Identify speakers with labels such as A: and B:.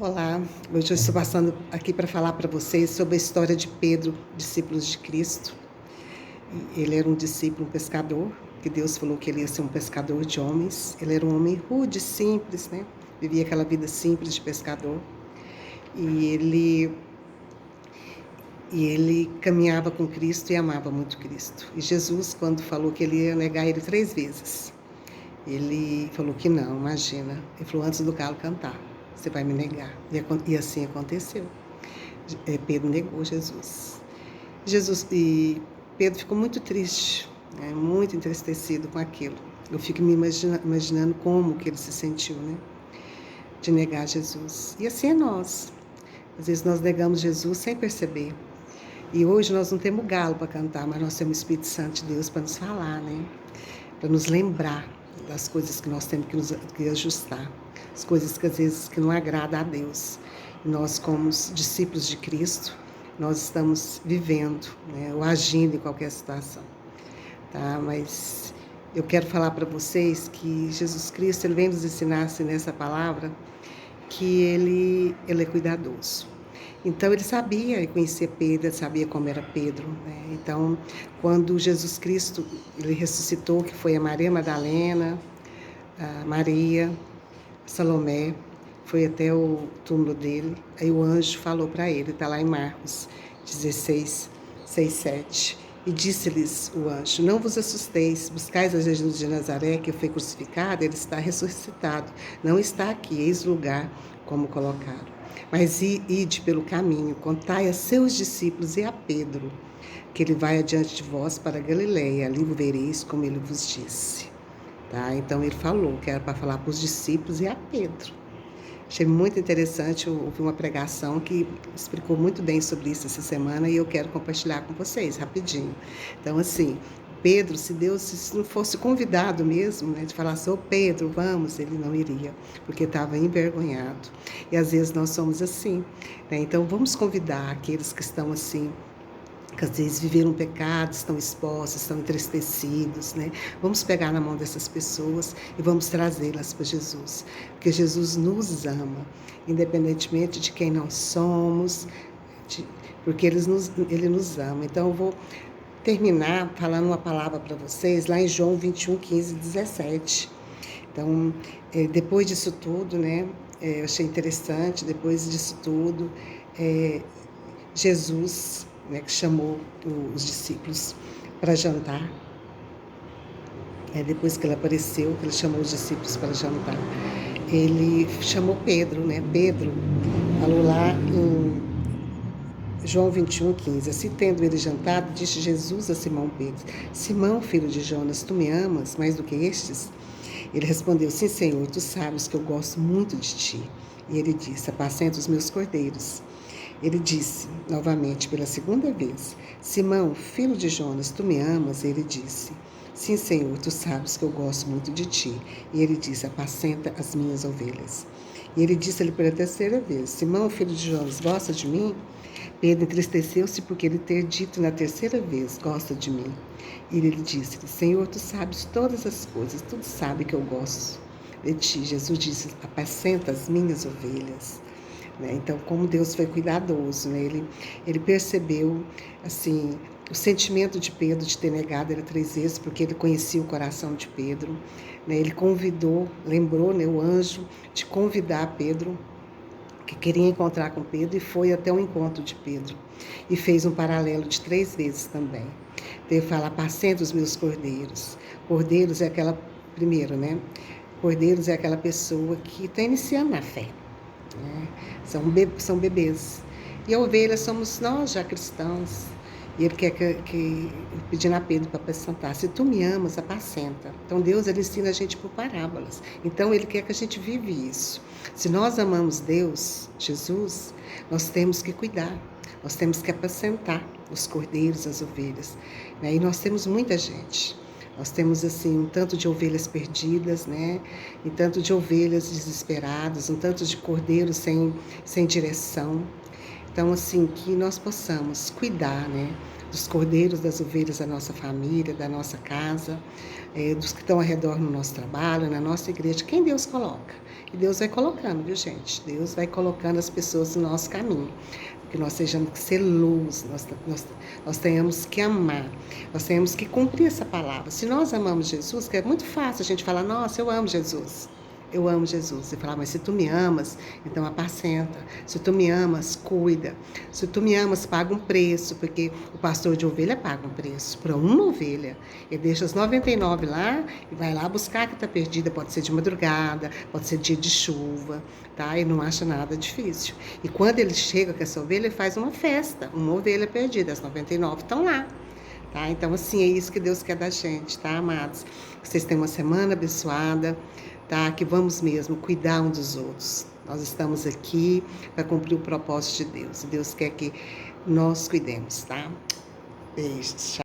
A: Olá, hoje eu estou passando aqui para falar para vocês sobre a história de Pedro, discípulo de Cristo. Ele era um discípulo, um pescador, que Deus falou que ele ia ser um pescador de homens. Ele era um homem rude, simples, né? Vivia aquela vida simples de pescador. E ele caminhava com Cristo e amava muito Cristo. E Jesus, quando falou que ele ia negar ele 3 vezes, ele falou que não, imagina. Ele falou, antes do galo cantar, você vai me negar. E assim aconteceu. Pedro negou Jesus. E Pedro ficou muito triste, né, muito entristecido com aquilo. Eu fico me imaginando como que ele se sentiu, né, de negar Jesus. E assim é nós. Às vezes nós negamos Jesus sem perceber. E hoje nós não temos galo para cantar, mas nós temos o Espírito Santo de Deus para nos falar, né? Para nos lembrar das coisas que nós temos que ajustar, as coisas que às vezes que não agradam a Deus. E nós, como discípulos de Cristo, nós estamos vivendo, né, ou agindo em qualquer situação, tá? Mas eu quero falar para vocês que Jesus Cristo, ele vem nos ensinar assim, nessa palavra, que ele é cuidadoso. Então ele sabia e conhecia Pedro, ele sabia como era Pedro, né? Então, quando Jesus Cristo ele ressuscitou, que foi a Maria Madalena, a Maria, Salomé, foi até o túmulo dele, aí o anjo falou para ele, está lá em Marcos 16, 6, 7. E disse-lhes o anjo, não vos assusteis, buscais a Jesus de Nazaré, que foi crucificado, ele está ressuscitado, não está aqui, eis o lugar como colocaram. Mas ide pelo caminho, contai a seus discípulos e a Pedro, que ele vai adiante de vós para Galiléia, ali o vereis como ele vos disse. Tá? Então ele falou que era para falar para os discípulos e a Pedro. Achei muito interessante, eu ouvi uma pregação que explicou muito bem sobre isso essa semana e eu quero compartilhar com vocês rapidinho. Então, assim, Pedro, se não fosse convidado mesmo, né, de falar assim, ô Pedro, vamos, ele não iria, porque estava envergonhado. E às vezes nós somos assim, né? Então vamos convidar aqueles que estão assim, que às vezes viveram pecado, estão expostos, estão entristecidos, né? Vamos pegar na mão dessas pessoas e vamos trazê-las para Jesus, porque Jesus nos ama, independentemente de quem nós somos, porque ele nos ama. Então eu vou terminar falando uma palavra para vocês, lá em João 21, 15 e 17. Então, depois disso tudo, né, eu achei interessante, depois disso tudo, Jesus, né, que chamou os discípulos para jantar. Depois que ele apareceu, que ele chamou os discípulos para jantar, ele chamou Pedro, né? Pedro falou lá em João 21, 15. Assim, tendo ele jantado, disse Jesus a Simão Pedro, Simão, filho de Jonas, tu me amas mais do que estes? Ele respondeu, sim, Senhor, tu sabes que eu gosto muito de ti. E ele disse, apacenta os meus cordeiros. Ele disse, novamente, pela segunda vez, Simão, filho de Jonas, tu me amas? E ele disse, sim, Senhor, tu sabes que eu gosto muito de ti. E ele disse, apacenta as minhas ovelhas. E ele disse-lhe pela terceira vez, Simão, filho de Jonas, gosta de mim? Pedro entristeceu-se porque ele ter dito na terceira vez, gosta de mim. E ele disse, Senhor, tu sabes todas as coisas, tu sabe que eu gosto de ti. Jesus disse, apacenta as minhas ovelhas. Então, como Deus foi cuidadoso, né? Ele percebeu, assim, o sentimento de Pedro de ter negado ele 3 vezes, porque ele conhecia o coração de Pedro, né? Ele convidou, lembrou, né, o anjo de convidar Pedro, que queria encontrar com Pedro, e foi até o encontro de Pedro. E fez um paralelo de 3 vezes também. Então, ele fala, apacenta os meus cordeiros. Cordeiros é aquela, primeiro, né? Cordeiros é aquela pessoa que está iniciando na fé. Né? São bebês. E a ovelha somos nós, já cristãos. E ele quer pedindo a Pedro para apacentar. Se tu me amas, apacenta. Então Deus, ele ensina a gente por parábolas. Então ele quer que a gente vive isso. Se nós amamos Deus, Jesus, nós temos que cuidar. Nós temos que apacentar os cordeiros, as ovelhas. Né? E nós temos muita gente. Nós temos, assim, um tanto de ovelhas perdidas, né? Um tanto de ovelhas desesperadas, um tanto de cordeiros sem direção. Então, assim, que nós possamos cuidar, né? Dos cordeiros, das ovelhas da nossa família, da nossa casa, dos que estão ao redor no nosso trabalho, na nossa igreja, quem Deus coloca. E Deus vai colocando, viu, gente? Deus vai colocando as pessoas no nosso caminho. Que nós sejamos que ser luz, nós tenhamos que amar, nós tenhamos que cumprir essa palavra. Se nós amamos Jesus, que é muito fácil a gente falar, nossa, eu amo Jesus. Eu amo Jesus. E falar, mas se tu me amas, então apacenta. Se tu me amas, cuida. Se tu me amas, paga um preço, porque o pastor de ovelha paga um preço para uma ovelha. Ele deixa as 99 lá e vai lá buscar a que está perdida. Pode ser de madrugada, pode ser dia de chuva, tá? E não acha nada difícil. E quando ele chega com essa ovelha, ele faz uma festa, uma ovelha perdida. As 99 estão lá. Tá? Então, assim, é isso que Deus quer da gente, tá, amados? Que vocês tenham uma semana abençoada, tá? Que vamos mesmo cuidar um dos outros. Nós estamos aqui para cumprir o propósito de Deus. Deus quer que nós cuidemos, tá? Beijos.